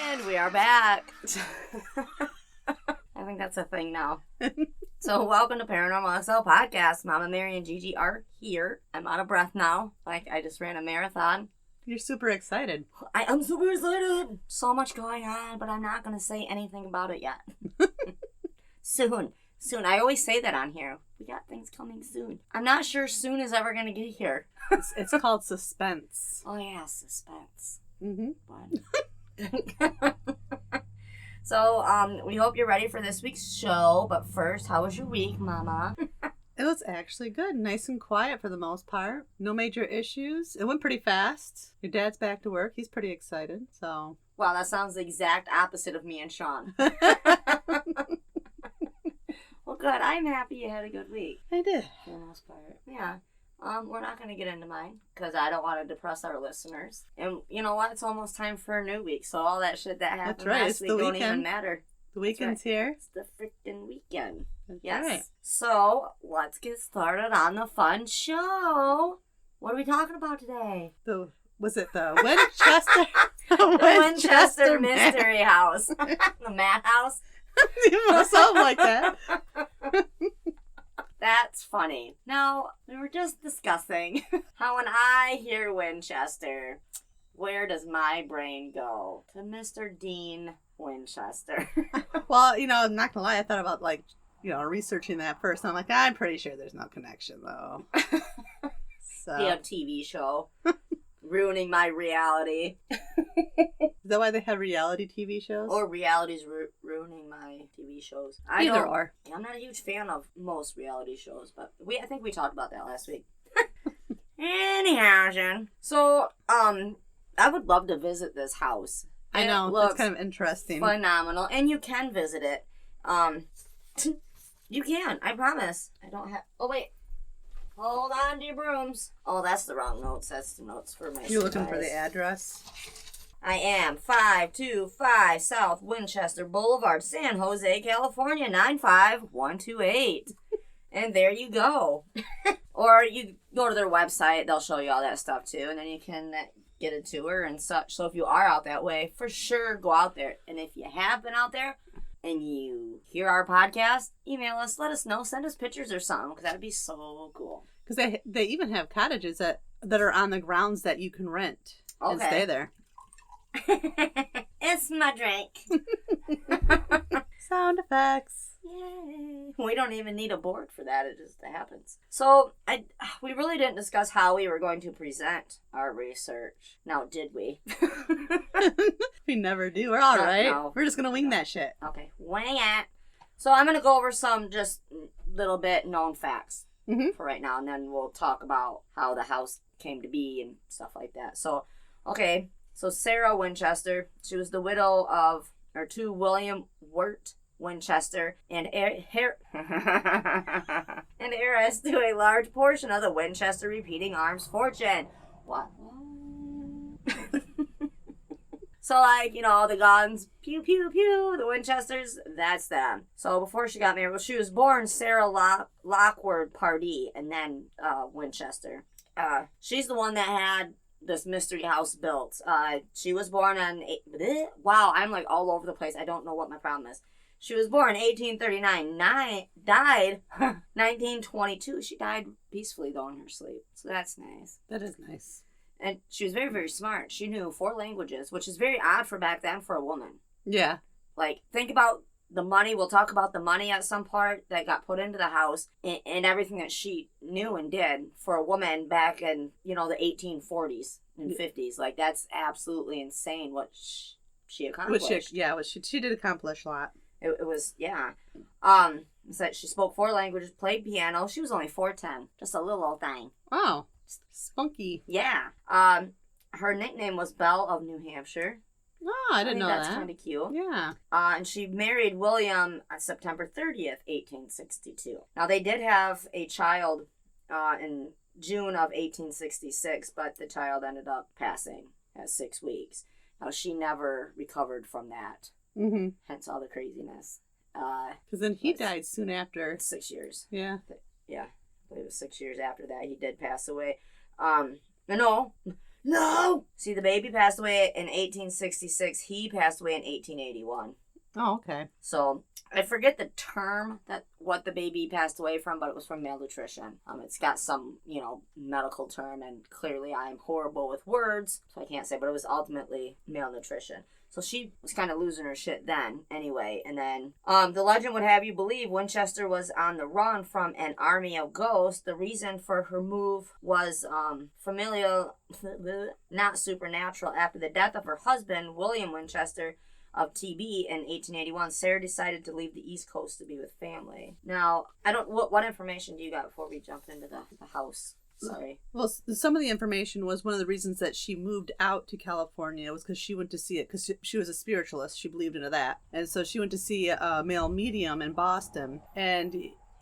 And we are back. I think that's a thing now. So welcome to Paranormal XL Podcast. Mama Mary and Gigi are here. I'm out of breath now. Like I just ran a marathon. You're super excited. I am super excited. So much going on, but I'm not going to say anything about it yet. Soon. I always say that on here. We got things coming soon. I'm not sure soon is ever going to get here. It's called suspense. Oh yeah, suspense. Mm-hmm. Fun. So, we hope you're ready for this week's show. But first, how was your week, Mama? It was actually good. Nice and quiet for the most part. No major issues. It went pretty fast. Your dad's back to work. He's pretty excited, so. Wow, that sounds the exact opposite of me and Sean. Well, good. I'm happy you had a good week. I did. For the most part. Yeah. We're not going to get into mine because I don't want to depress our listeners. And you know what? It's almost time for a new week. So all that shit that happened last week don't even matter. The weekend's here. It's the freaking weekend. That's yes. Right. So let's get started on the fun show. What are we talking about today? Was it the Winchester? The Winchester Mystery House. The Mat House. Something like that. That's funny. Now, we were just discussing how when I hear Winchester, where does my brain go? To Mr. Dean Winchester. Well, I'm not gonna lie, I thought about researching that first. And I'm like, I'm pretty sure there's no connection though. So The TV show. Ruining my reality. Is that why they have reality TV shows? Or reality's ruining my TV shows. Either or. I'm not a huge fan of most reality shows, but I think we talked about that last week. Anyhow, Jen. So, I would love to visit this house. I know, it's kind of interesting. Phenomenal. And you can visit it. You can, I promise. I don't have... Oh, wait. Hold on to your brooms. Oh, that's the wrong notes. That's the notes for my... You're looking for the address? I am 525 South Winchester Boulevard, San Jose, California, 95128. And there you go. Or you go to their website. They'll show you all that stuff, too. And then you can get a tour and such. So if you are out that way, for sure, go out there. And if you have been out there and you hear our podcast, email us, let us know, send us pictures or something, because that would be so cool. Because they even have cottages that are on the grounds that you can rent and stay there. It's my drink. Sound effects. Yay. We don't even need a board for that. It just happens. So, we really didn't discuss how we were going to present our research. Now, did we? We never do. We're all right. No. We're just going to wing that shit. Okay, wing it. So, I'm going to go over some just little bit known facts for right now. And then we'll talk about how the house came to be and stuff like that. So, okay. So, Sarah Winchester, she was the widow of, to William Wirt Winchester, and heiress to a large portion of the Winchester repeating arms fortune. What? So, the guns, pew, pew, pew, the Winchesters, that's them. So, before she got married, she was born Sarah Lockwood Pardee, and then Winchester. She's the one that had this mystery house built. She was born on... Wow, I'm like all over the place. I don't know what my problem is. She was born 1839, died 1922. She died peacefully, though, in her sleep. So that's nice. That is nice. And she was very, very smart. She knew 4 languages, which is very odd for back then for a woman. Yeah. Like, think about the money. We'll talk about the money at some part that got put into the house and everything that she knew and did for a woman back in, the 1840s and 50s. Like, that's absolutely insane what she accomplished. She did accomplish a lot. It was, yeah. So she spoke 4 languages, played piano. She was only 4'10", just a little old thing. Oh, spunky. Yeah. Her nickname was Belle of New Hampshire. Oh, I didn't know that. That's kind of cute. Yeah. And she married William on September 30th, 1862. Now, they did have a child in June of 1866, but the child ended up passing at 6 weeks. Now, she never recovered from that. Mm-hmm. Hence all the craziness. Because then he died soon after. 6 years. Yeah. Yeah. I believe it was 6 years after that he did pass away. No. No! See, the baby passed away in 1866. He passed away in 1881. Oh, okay. So, I forget the term what the baby passed away from, but it was from malnutrition. It's got some, medical term, and clearly I am horrible with words, so I can't say, but it was ultimately malnutrition. So she was kind of losing her shit then, anyway. And then, the legend would have you believe Winchester was on the run from an army of ghosts. The reason for her move was familial, not supernatural. After the death of her husband, William Winchester, of TB in 1881, Sarah decided to leave the East Coast to be with family. Now, what information do you got before we jump into the house? Sorry. Well, some of the information was one of the reasons that she moved out to California was because she went to see it, because she was a spiritualist. She believed into that. And so she went to see a male medium in Boston. And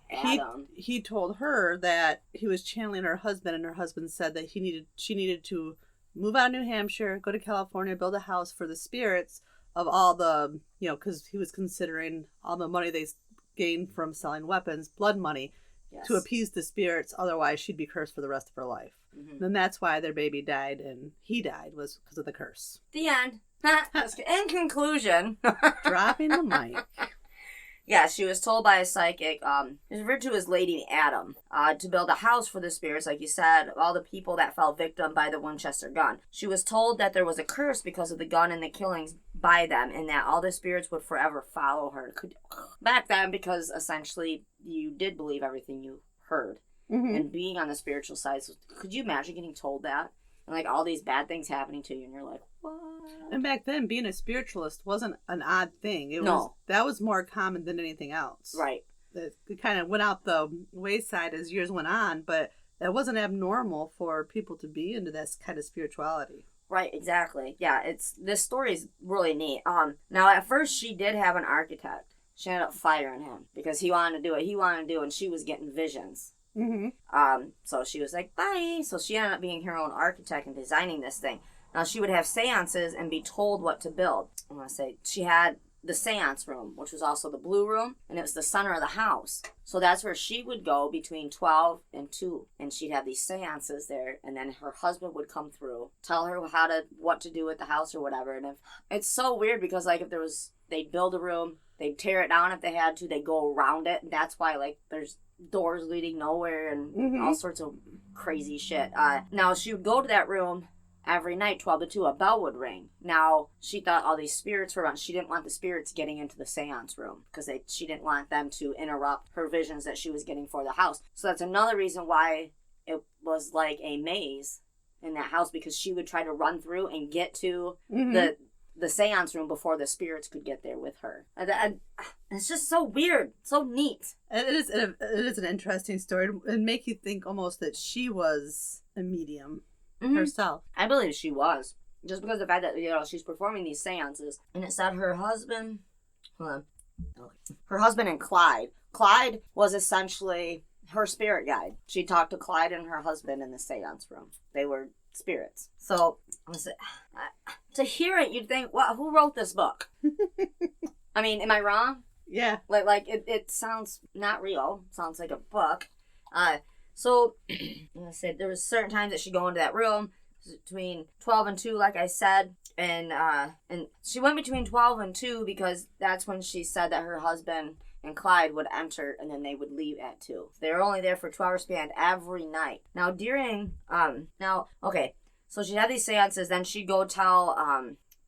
he told her that he was channeling her husband, and her husband said that she needed to move out of New Hampshire, go to California, build a house for the spirits of all the, because he was considering all the money they gained from selling weapons, blood money, yes, to appease the spirits. Otherwise, she'd be cursed for the rest of her life. Mm-hmm. And that's why their baby died, and he died, was because of the curse. The end. In conclusion. Dropping the mic. Yeah, she was told by a psychic, referred to as Lady Adam, to build a house for the spirits, like you said, all the people that fell victim by the Winchester gun. She was told that there was a curse because of the gun and the killings by them, and that all the spirits would forever follow her. Back then, because essentially you did believe everything you heard. Mm-hmm. And being on the spiritual side, so could you imagine getting told that? And like all these bad things happening to you, and you're like, what? And back then, being a spiritualist wasn't an odd thing. That was more common than anything else. Right. It kind of went out the wayside as years went on, but that wasn't abnormal for people to be into this kind of spirituality. Right, exactly. Yeah, this story is really neat. Now at first she did have an architect. She ended up firing him because he wanted to do what he wanted to do, and she was getting visions. Mm-hmm. So she was like, bye. So she ended up being her own architect and designing this thing. Now she would have seances and be told what to build. I'm going to say she had the seance room, which was also the blue room, and it was the center of the house. So that's where she would go between 12 and 2, and she'd have these seances there, and then her husband would come through, tell her what to do with the house or whatever. And it's so weird because like if they'd build a room, they'd tear it down if they had to, they'd go around it, and that's why like there's doors leading nowhere and mm-hmm. all sorts of crazy shit. Now she would go to that room every night, 12 to 2, a bell would ring. Now, she thought all these spirits were on. She didn't want the spirits getting into the seance room because she didn't want them to interrupt her visions that she was getting for the house. So that's another reason why it was like a maze in that house, because she would try to run through and get to mm-hmm. the seance room before the spirits could get there with her. And it's just so weird, so neat. It is an interesting story. It make you think almost that she was a medium. Mm-hmm. Herself. I believe she was. Just because of the fact that, she's performing these seances. And it said her husband... Hold on. Okay. Her husband and Clyde. Clyde was essentially her spirit guide. She talked to Clyde and her husband in the seance room. They were spirits. So, to hear it, you'd think, well, who wrote this book? I mean, am I wrong? Yeah. Like it sounds not real. It sounds like a book. So, like I said, there was certain times that she'd go into that room between 12 and 2, like I said. And she went between 12 and 2 because that's when she said that her husband and Clyde would enter and then they would leave at 2. They were only there for 12-hour span every night. Now, so she'd have these seances, then she'd go tell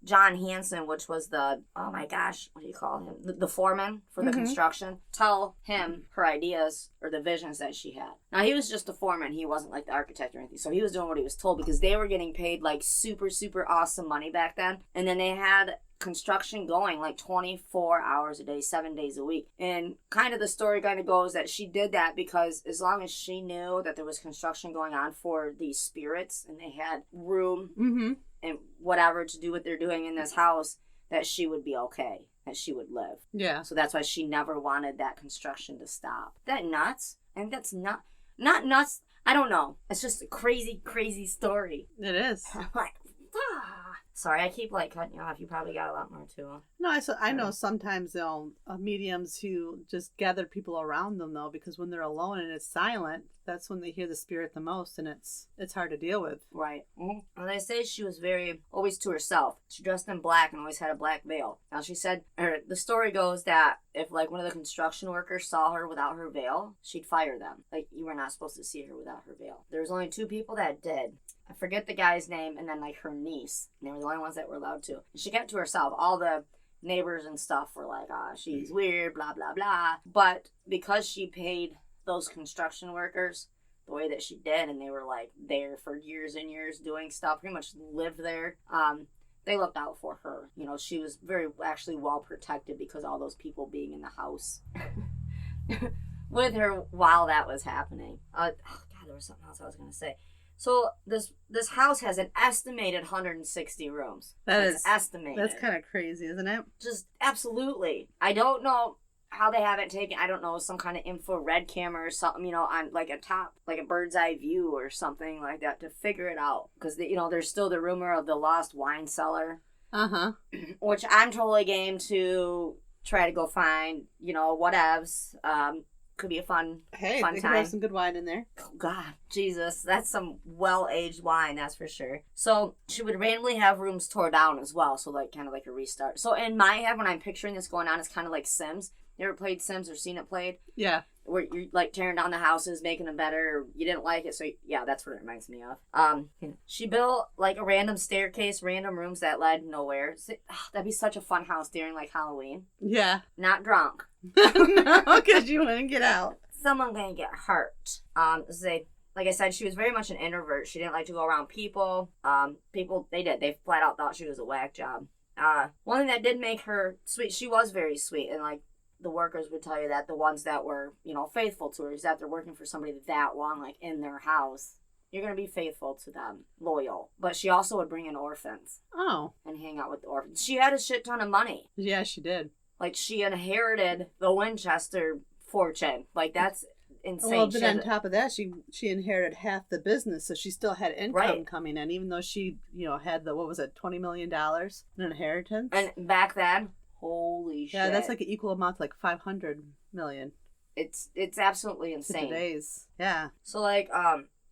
John Hanson, which was the, oh my gosh, what do you call him? The foreman for the mm-hmm. construction. Tell him her ideas or the visions that she had. Now, he was just a foreman. He wasn't like the architect or anything. So he was doing what he was told because they were getting paid like super, super awesome money back then. And then they had construction going like 24 hours a day, 7 days a week. And kind of the story kind of goes that she did that because as long as she knew that there was construction going on for these spirits and they had room mm-hmm. and whatever to do what they're doing in this house, that she would be okay, that she would live. Yeah. So that's why she never wanted that construction to stop. That nuts? And that's not nuts. I don't know. It's just a crazy, crazy story. It is. I'm like, ah. Sorry, I keep like cutting you off. You probably got a lot more too. No, I know sometimes they'll mediums who just gather people around them though, because when they're alone and it's silent, that's when they hear the spirit the most, and it's hard to deal with. Right. Mm-hmm. Well, they say she was always to herself. She dressed in black and always had a black veil. Now she said, the story goes that if like one of the construction workers saw her without her veil, she'd fire them. Like, you were not supposed to see her without her veil. There was only 2 people that did. I forget the guy's name, and then like her niece. And they were the only ones that were allowed to. And she kept to herself. All the neighbors and stuff were like, she's weird, blah, blah, blah. But because she paid those construction workers the way that she did, and they were like there for years and years doing stuff, pretty much lived there, they looked out for her. You know, she was very actually well protected because all those people being in the house with her while that was happening. God, there was something else I was going to say. So this house has an estimated 160 rooms. That's estimated. That's kind of crazy, isn't it? Just absolutely. I don't know how they have it taken. I don't know, some kind of infrared camera or something, on like a top, like a bird's eye view or something like that to figure it out. Because, there's still the rumor of the lost wine cellar. Uh-huh. Which I'm totally game to try to go find, whatevs. Could be a fun time. Could have some good wine in there. Oh, God, Jesus. That's some well-aged wine, that's for sure. So she would randomly have rooms tore down as well. So, like, kind of like a restart. So in my head, when I'm picturing this going on, it's kind of like Sims. You ever played Sims or seen it played? Yeah. Where you're, like, tearing down the houses, making them better. Or you didn't like it, so, yeah, that's what it reminds me of. She built, like, a random staircase, random rooms that led nowhere. So, that'd be such a fun house during, like, Halloween. Yeah. Not drunk. No, because you wouldn't get out. Someone gonna get hurt. Like I said, she was very much an introvert. She didn't like to go around people. They flat out thought she was a whack job. One thing that did make her sweet, she was very sweet, and like the workers would tell you that the ones that were, faithful to her, is that they're working for somebody that long, like in their house, you're gonna be faithful to them, loyal. But she also would bring in orphans. Oh. And hang out with the orphans. She had a shit ton of money. Yeah, she did. Like, she inherited the Winchester fortune. Like, that's insane. Well, but on top of that, she inherited half the business, so she still had income coming in, even though she, had the, $20 million in inheritance? And back then, holy shit. Yeah, that's like an equal amount to like $500 million. It's absolutely insane. To today's. Yeah. So, like,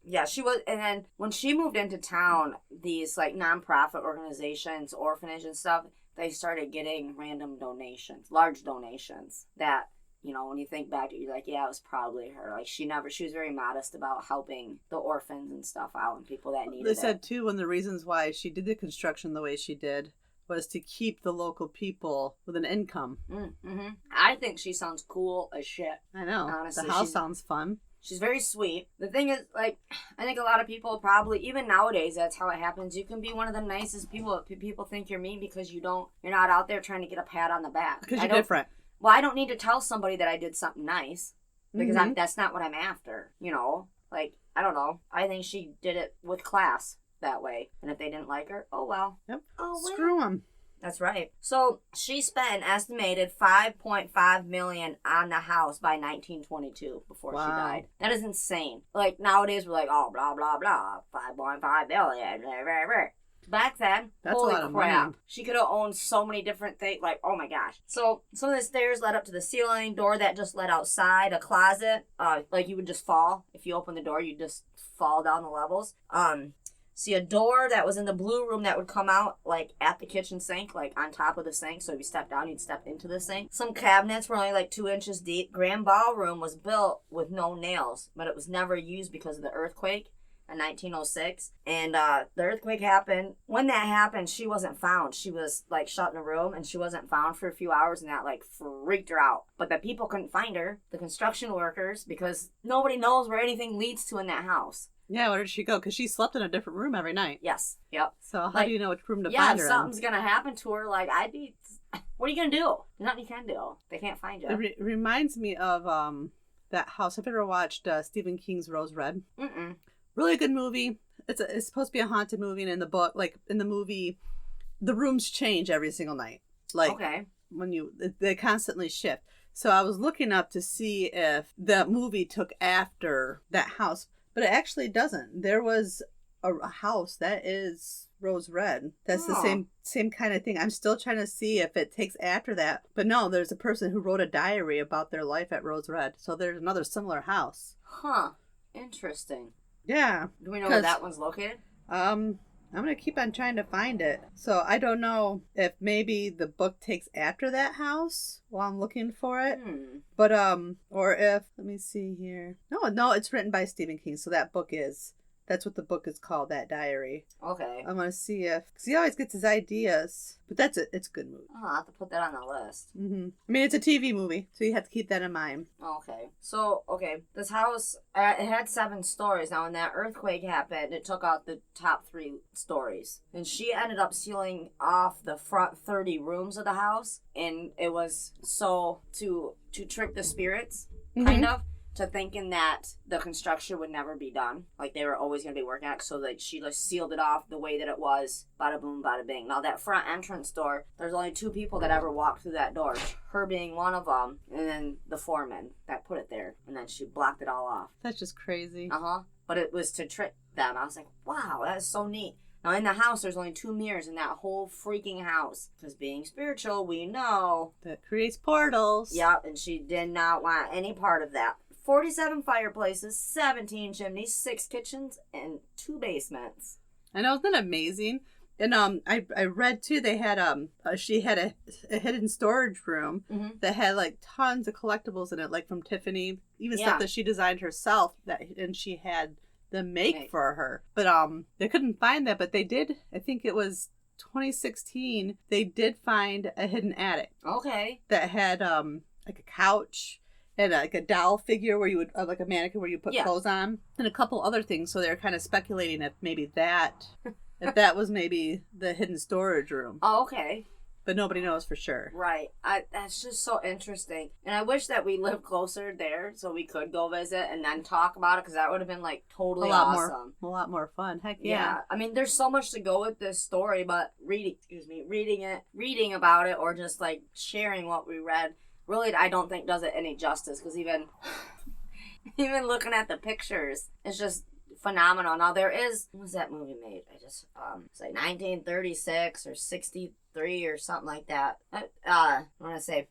yeah, she was, and then when she moved into town, these, like, nonprofit organizations, orphanage and stuff, they started getting random donations, large donations that, when you think back to it, you're like, yeah, it was probably her. Like, she was very modest about helping the orphans and stuff out and people that needed it. They said, too, one of the reasons why she did the construction the way she did was to keep the local people with an income. Mm-hmm. I think she sounds cool as shit. I know. Honestly, the house sounds fun. She's very sweet. The thing is, like, I think a lot of people probably, even nowadays, that's how it happens. You can be one of the nicest people. People think you're mean because you're not out there trying to get a pat on the back. Because you're different. Well, I don't need to tell somebody that I did something nice because that's not what I'm after, Like, I don't know. I think she did it with class that way. And if they didn't like her, oh, well. Yep. Oh, well. Screw them. That's right. So she spent an estimated $5.5 million on the house by 1922 before she died. That is insane. Like, nowadays we're like, oh, blah, blah, blah, 5.5 million. Blah, blah, blah. Back then, that's holy a lot of crap. money. She could have owned so many different things. Like, oh my gosh. So some of the stairs led up to the ceiling, door that just led outside, a closet. Like, you would just fall. If you open the door, you'd just fall down the levels. See a door that was in the blue room that would come out, like, at the kitchen sink, like, on top of the sink. So if you stepped down, you'd step into the sink. Some cabinets were only, like, 2 inches deep. Grand ballroom was built with no nails, but it was never used because of the earthquake in 1906. And the earthquake happened. When that happened, she wasn't found. She was, like, shut in a room, and she wasn't found for a few hours, and that, like, freaked her out. But the people couldn't find her, the construction workers, because nobody knows where anything leads to in that house. Yeah, where did she go? Because she slept in a different room every night. Yes. Yep. So how do you know which room to find her in? Yeah, something's going to happen to her. Like, what are you going to do? There's nothing you can do. They can't find you. It reminds me of that house. Have you ever watched Stephen King's Rose Red? Mm-mm. Really good movie. It's supposed to be a haunted movie, and in the book, like, in the movie, the rooms change every single night. Like, okay. They constantly shift. So I was looking up to see if the movie took after that house. But it actually doesn't. There was a house that is rose red. That's the Oh. same kind of thing. I'm still trying to see if it takes after that. But no, there's a person who wrote a diary about their life at Rose Red. So there's another similar house. Huh. Interesting. Yeah. Do we know where that one's located? I'm gonna keep on trying to find it. So I don't know if maybe the book takes after that house while I'm looking for it. But or if, let me see here. No, it's written by Stephen King, so that's what the book is called, that diary. Okay. I'm gonna see if, because he always gets his ideas. But that's it. It's a good movie. Oh, I'll have to put that on the list. I mean, it's a TV movie, so you have to keep that in mind. Okay. So, this house, it had 7 stories. Now, when that earthquake happened, it took out the top 3 stories. And she ended up sealing off the front 30 rooms of the house. And it was so to trick the spirits, kind of, to thinking that the construction would never be done. Like, they were always going to be working on it, so that she just sealed it off the way that it was. Bada boom, bada bing. Now, that front entrance door, there's only 2 people that ever walked through that door. Her being one of them, and then the foreman that put it there. And then she blocked it all off. That's just crazy. But it was to trick them. I was like, wow, that is so neat. Now, in the house, there's only 2 mirrors in that whole freaking house. Because being spiritual, we know. That creates portals. Yep, and she did not want any part of that. 47 fireplaces, 17 chimneys, 6 kitchens, and 2 basements. I know, isn't that amazing? And I read too, they had she had a hidden storage room that had like tons of collectibles in it, like from Tiffany, even stuff that she designed herself, and she had them make for her. But they couldn't find that, but they did. I think it was 2016. They did find a hidden attic. Okay. That had like a couch. And like a doll figure where you would, like a mannequin where you put clothes on. And a couple other things. So they're kind of speculating if maybe if that was maybe the hidden storage room. Oh, okay. But nobody knows for sure. Right. That's just so interesting. And I wish that we lived closer there so we could go visit and then talk about it, because that would have been like totally awesome. A lot more fun. Heck yeah. I mean, there's so much to go with this story, but reading about it, or just like sharing what we read, really, I don't think does it any justice, because even looking at the pictures, it's just phenomenal. Now, there is, when was that movie made? It's like 1936 or 63 or something like that. I want to say, it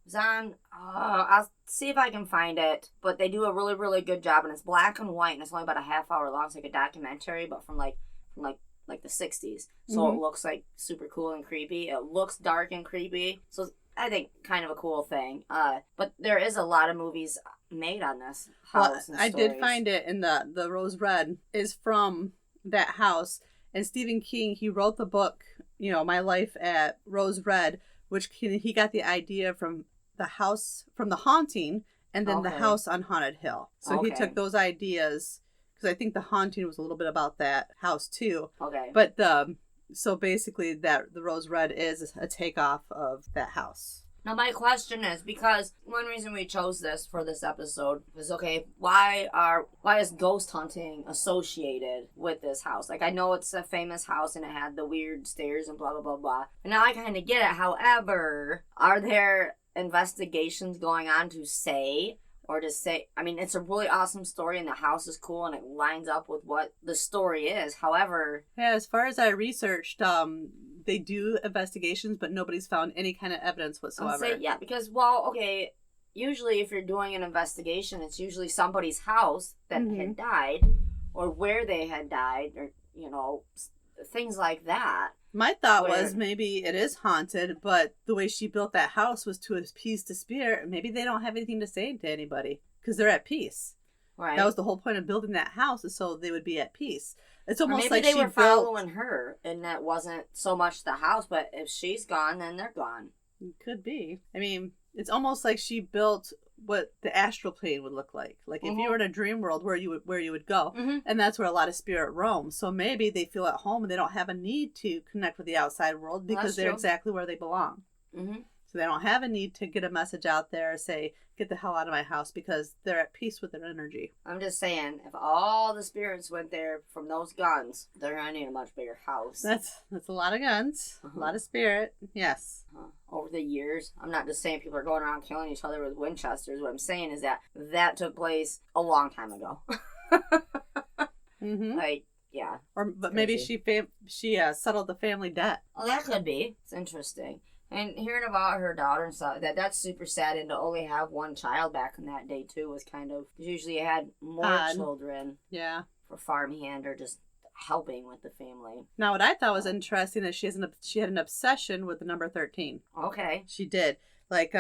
was on, I'll see if I can find it, but they do a really, really good job, and it's black and white, and it's only about a half hour long. It's like a documentary, but from the 60s. So it looks like super cool and creepy. It looks dark and creepy. So I think kind of a cool thing. But there is a lot of movies made on this house. Well, I did find it in the Rose Red is from that house. And Stephen King, he wrote the book, My Life at Rose Red, which he got the idea from the house, from The Haunting, and then the house on Haunted Hill. So he took those ideas, because I think The Haunting was a little bit about that house too. Okay. But so basically, the Rose Red is a takeoff of that house. Now, my question is, because one reason we chose this for this episode was, why is ghost hunting associated with this house? Like, I know it's a famous house and it had the weird stairs and blah, blah, blah, blah. And now I kind of get it. However, are there investigations going on to say, I mean, it's a really awesome story and the house is cool and it lines up with what the story is. However... Yeah, as far as I researched, they do investigations, but nobody's found any kind of evidence whatsoever. Because, usually if you're doing an investigation, it's usually somebody's house that had died, or where they had died, or, things like that. My thought was maybe it is haunted, but the way she built that house was to appease the spirit. Maybe they don't have anything to say to anybody because they're at peace. Right. That was the whole point of building that house, is so they would be at peace. It's almost like they were following her, and that wasn't so much the house, but if she's gone, then they're gone. It could be. I mean, it's almost like she built what the astral plane would look like. Like if you were in a dream world, where you would go, and that's where a lot of spirit roams. So maybe they feel at home and they don't have a need to connect with the outside world because they're exactly where they belong. So they don't have a need to get a message out there, say, get the hell out of my house, because they're at peace with their energy. I'm just saying, if all the spirits went there from those guns, they're going to need a much bigger house. That's a lot of guns, a lot of spirit, yes. Over the years, I'm not just saying people are going around killing each other with Winchesters. What I'm saying is that took place a long time ago. Like, Yeah. But maybe she settled the family debt. Oh, that could be. It's interesting. And hearing about her daughter and stuff, that's super sad. And to only have one child back in that day, too, was kind of... Usually you had more children. Yeah. For farmhand or just helping with the family. Now, what I thought was interesting is she had an obsession with the number 13. Okay. She did. Like,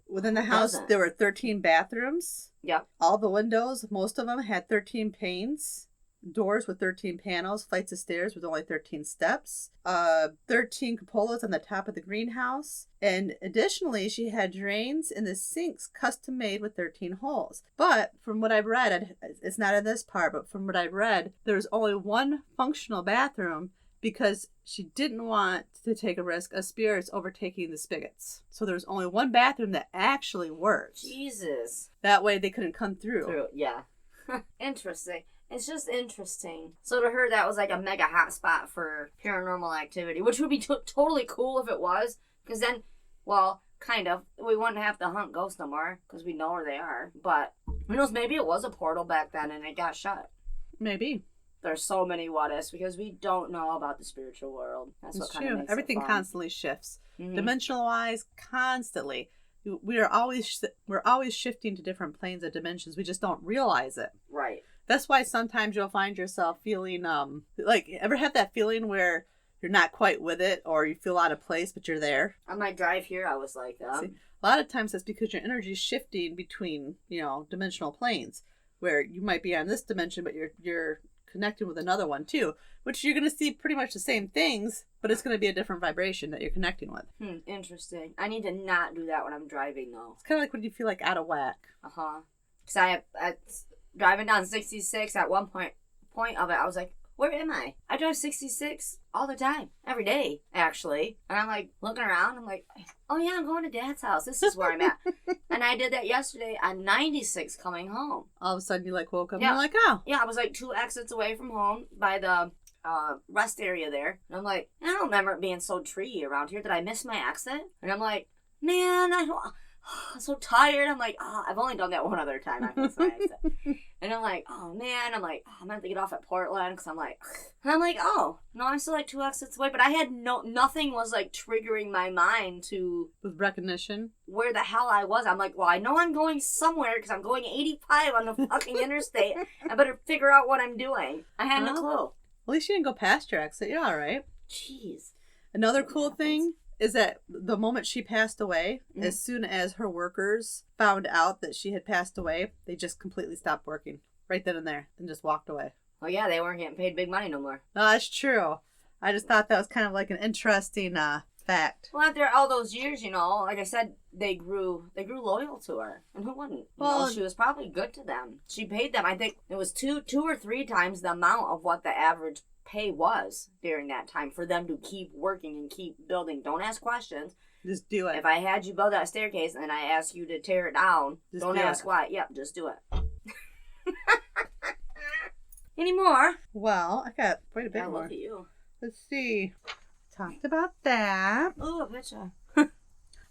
within the house, there were 13 bathrooms. Yep. All the windows, most of them had 13 panes. Doors with 13 panels, flights of stairs with only 13 steps, 13 cupolas on the top of the greenhouse, and additionally she had drains in the sinks custom made with 13 holes. But from what I've read, it's not in this part, but from what I've read, there's only one functional bathroom because she didn't want to take a risk of spirits overtaking the spigots. So there's only one bathroom that actually works. Jesus. That way they couldn't come through. Yeah. Interesting. It's just interesting. So to her, that was like a mega hot spot for paranormal activity, which would be totally cool if it was. Because then, well, kind of, we wouldn't have to hunt ghosts no more because we know where they are. But who knows, maybe it was a portal back then and it got shut. Maybe. There's so many what-ifs because we don't know about the spiritual world. That's what kind of makes Everything it fun. constantly shifts. Mm-hmm. Dimensional-wise, constantly. We're always shifting to different planes of dimensions. We just don't realize it. Right. That's why sometimes you'll find yourself feeling, like, ever have that feeling where you're not quite with it or you feel out of place, but you're there? On my drive here, I was like that. See, a lot of times that's because your energy is shifting between, dimensional planes, where you might be on this dimension, but you're connecting with another one too, which you're going to see pretty much the same things, but it's going to be a different vibration that you're connecting with. Interesting. I need to not do that when I'm driving, though. It's kind of like when you feel like out of whack. Uh-huh. Because I driving down 66 at one point of it, I was like, where am I? I drive 66 all the time, every day, actually. And I'm like, looking around, I'm like, oh yeah, I'm going to Dad's house. This is where I'm at. And I did that yesterday on 96 coming home. All of a sudden you woke up and you're like, oh. Yeah, I was like 2 exits away from home by the rest area there. And I'm like, I don't remember it being so treey around here. Did I miss my exit? And I'm like, man, I'm so tired. I'm like, I've only done that one other time. I missed my exit. And I'm like, oh man, I'm like, I'm gonna have to get off at Portland because I'm like, oh no, I'm still like 2 exits away. But I had nothing was like triggering my mind to with recognition where the hell I was. I'm like, well, I know I'm going somewhere because I'm going 85 on the fucking interstate. I better figure out what I'm doing. I had no clue. At least you didn't go past your exit. You're all right. Jeez. Another cool thing is that the moment she passed away, as soon as her workers found out that she had passed away, they just completely stopped working right then and there and just walked away. Oh yeah, they weren't getting paid big money no more. No, that's true. I just thought that was kind of like an interesting fact. Well, after all those years, like I said, they grew loyal to her, and who wouldn't? Well, she was probably good to them. She paid them. I think it was two or three times the amount of what the average pay was during that time for them to keep working and keep building. Don't ask questions. Just do it. If I had you build that staircase and I ask you to tear it down, don't ask why. Yep, just do it. Any more? Well, I got quite a bit more. Look at you. Let's see. Talked about that. Oh, a picture.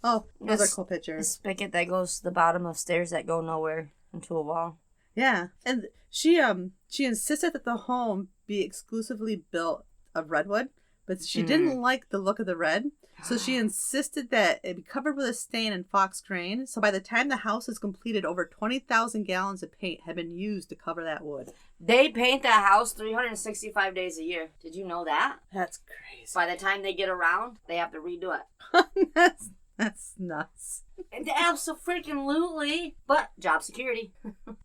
Oh, those are cool pictures. A spigot that goes to the bottom of stairs that go nowhere into a wall. Yeah, and she insisted that the home be exclusively built of redwood, but she didn't like the look of the red, so she insisted that it be covered with a stain in fox grain. So by the time the house is completed, over 20,000 gallons of paint had been used to cover that wood. They paint that house 365 days a year. Did you know that? That's crazy. By the time they get around, they have to redo it. That's nuts. Absolutely. But job security.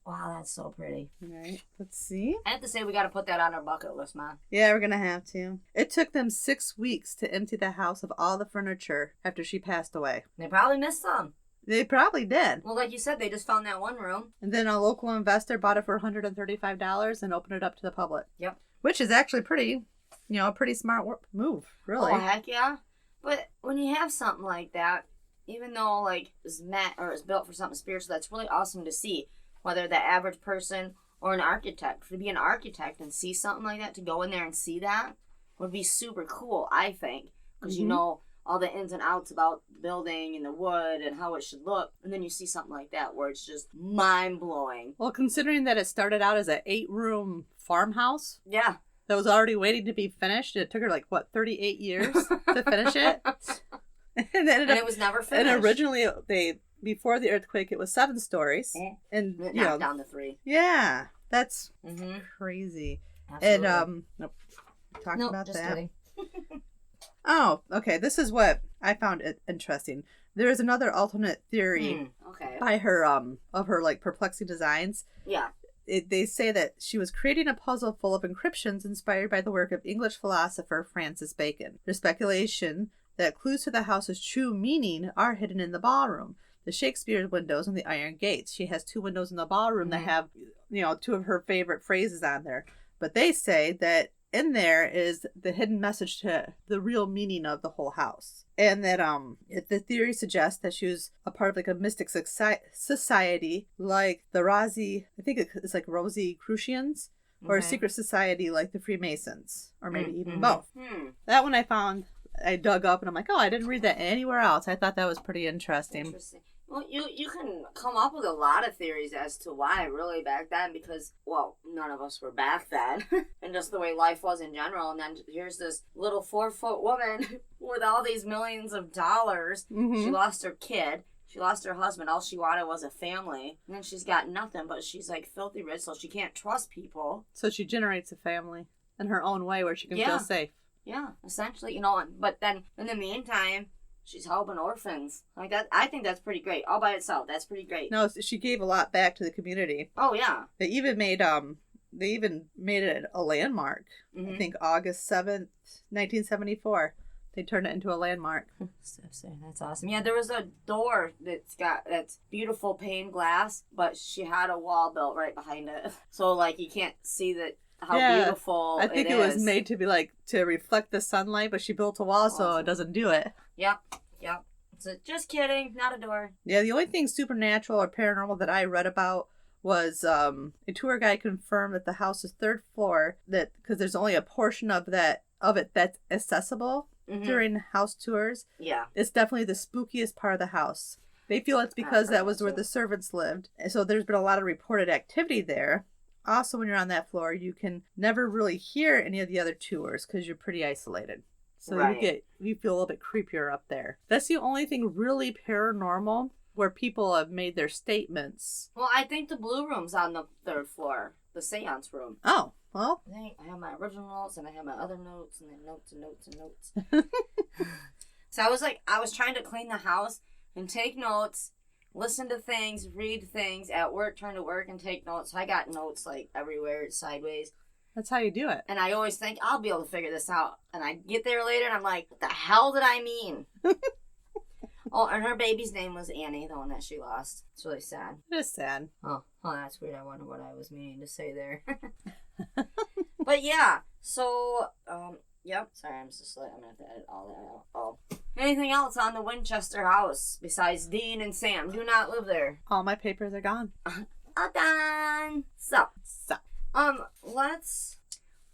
Wow, that's so pretty. All right, let's see. I have to say we got to put that on our bucket list, man. Yeah, we're going to have to. It took them 6 weeks to empty the house of all the furniture after she passed away. They probably missed some. They probably did. Well, like you said, they just found that one room. And then a local investor bought it for $135 and opened it up to the public. Yep. Which is actually a pretty smart move, really. Oh, heck yeah. But when you have something like that, even though it's built for something spiritual, that's really awesome to see. Whether the average person or an architect, to be an architect and see something like that, to go in there and see that would be super cool, I think, because you know all the ins and outs about the building and the wood and how it should look, and then you see something like that where it's just mind blowing. Well, considering that it started out as an 8-room farmhouse. Yeah. That was already waiting to be finished. It took her 38 years to finish it. And it was never finished. And originally, before the earthquake, it was 7 stories. And it knocked down to 3. Yeah, that's crazy. Absolutely. And talking about just that. Kidding. Oh, okay. This is what I found interesting. There is another alternate theory by her of her perplexing designs. Yeah. They say that she was creating a puzzle full of encryptions inspired by the work of English philosopher Francis Bacon. There's speculation that clues to the house's true meaning are hidden in the ballroom, the Shakespeare windows, and the iron gates. She has 2 windows in the ballroom that have, 2 of her favorite phrases on there. But they say that in there is the hidden message to the real meaning of the whole house. And that the theory suggests that she was a part of a mystic society like the Rosie, I think it's Rosicrucians, or a secret society like the Freemasons, or maybe even both. That one I dug up and I'm like, oh, I didn't read that anywhere else. I thought that was pretty interesting. Well, you can come up with a lot of theories as to why, really, back then, because, well, none of us were back then, and just the way life was in general, and then here's this little 4-foot woman with all these millions of dollars. She lost her kid, she lost her husband, all she wanted was a family, and then she's got nothing, but she's, filthy rich, so she can't trust people. So she generates a family in her own way where she can feel safe. Yeah, essentially, but then, in the meantime, she's helping orphans. That. I think that's pretty great. All by itself, that's pretty great. No, she gave a lot back to the community. Oh, yeah. They even made it a landmark. I think August 7th, 1974. They turned it into a landmark. That's awesome. Yeah, there was a door that's beautiful pane glass, but she had a wall built right behind it. So, you can't see how beautiful it is. I think it was made to be to reflect the sunlight, but she built a wall so it doesn't do it. Yep. So just kidding, not a door. Yeah, the only thing supernatural or paranormal that I read about was a tour guide confirmed that the house's 3rd floor, that because there's only a portion of it that's accessible during house tours. Yeah, it's definitely the spookiest part of the house. They feel it's because that was where the servants lived, and so there's been a lot of reported activity there. Also, when you're on that floor, you can never really hear any of the other tours because you're pretty isolated. So you feel a little bit creepier up there. That's the only thing really paranormal where people have made their statements. Well, I think the blue room's on the 3rd floor, the seance room. Oh, well. I have my original notes and I have my other notes and then notes and notes and notes. So I was trying to clean the house and take notes, listen to things, read things at work, trying to work and take notes. So I got notes everywhere, sideways. That's how you do it. And I always think, I'll be able to figure this out. And I get there later and I'm like, what the hell did I mean? Oh, and her baby's name was Annie, the one that she lost. It's really sad. It is sad. Oh, that's weird. I wonder what I was meaning to say there. But yeah, so, yep. Sorry, I'm going to have to edit all that out. Oh. Anything else on the Winchester house besides Dean and Sam? Do not live there. All my papers are gone. All done. So.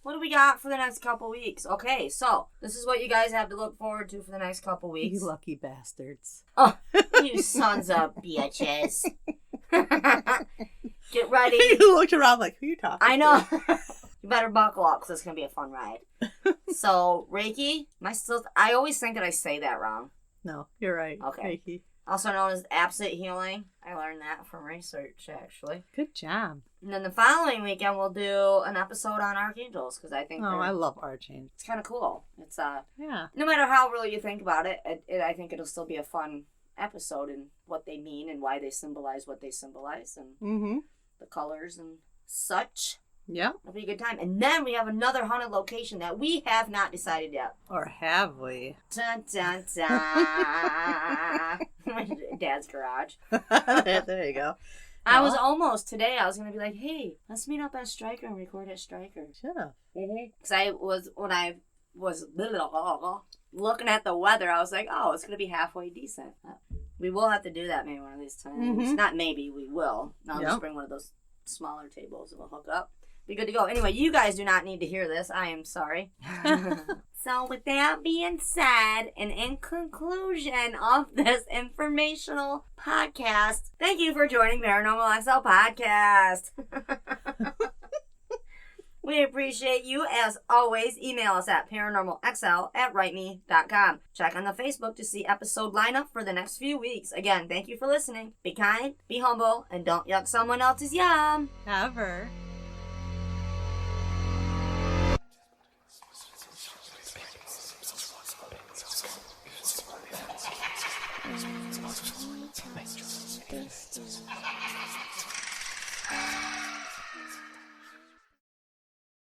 What do we got for the next couple weeks? Okay, so this is what you guys have to look forward to for the next couple weeks. You lucky bastards. Oh, you sons of bitches. Get ready. You looked around like, who are you talking I know. You better buckle up because it's going to be a fun ride. So, Reiki, I always think that I say that wrong. No, you're right. Okay. Reiki. Also known as absent healing. I learned that from research, actually. Good job. And then the following weekend, we'll do an episode on archangels, because I think I love archangels. It's kind of cool. It's, yeah. No matter how really you think about it, I think it'll still be a fun episode in what they mean and why they symbolize what they symbolize and the colors and such. Yeah. It'll be a good time. And then we have another haunted location that we have not decided yet. Or have we? Dun, dun, dun. Dad's garage. There you go. I was almost today. I was going to be like, hey, let's meet up at Stryker and record at Stryker. Should have. Because when I was looking at the weather, I was like, oh, it's going to be halfway decent. We will have to do that maybe one of these times. Not maybe, we will. I'll just bring one of those smaller tables and we'll hook up. Be good to go. Anyway, you guys do not need to hear this. I am sorry. So with that being said, and in conclusion of this informational podcast, thank you for joining Paranormal XL Podcast. We appreciate you as always. Email us at paranormalxl@writeme.com. Check on the Facebook to see episode lineup for the next few weeks. Again, thank you for listening. Be kind, be humble, and don't yuck someone else's yum. Ever.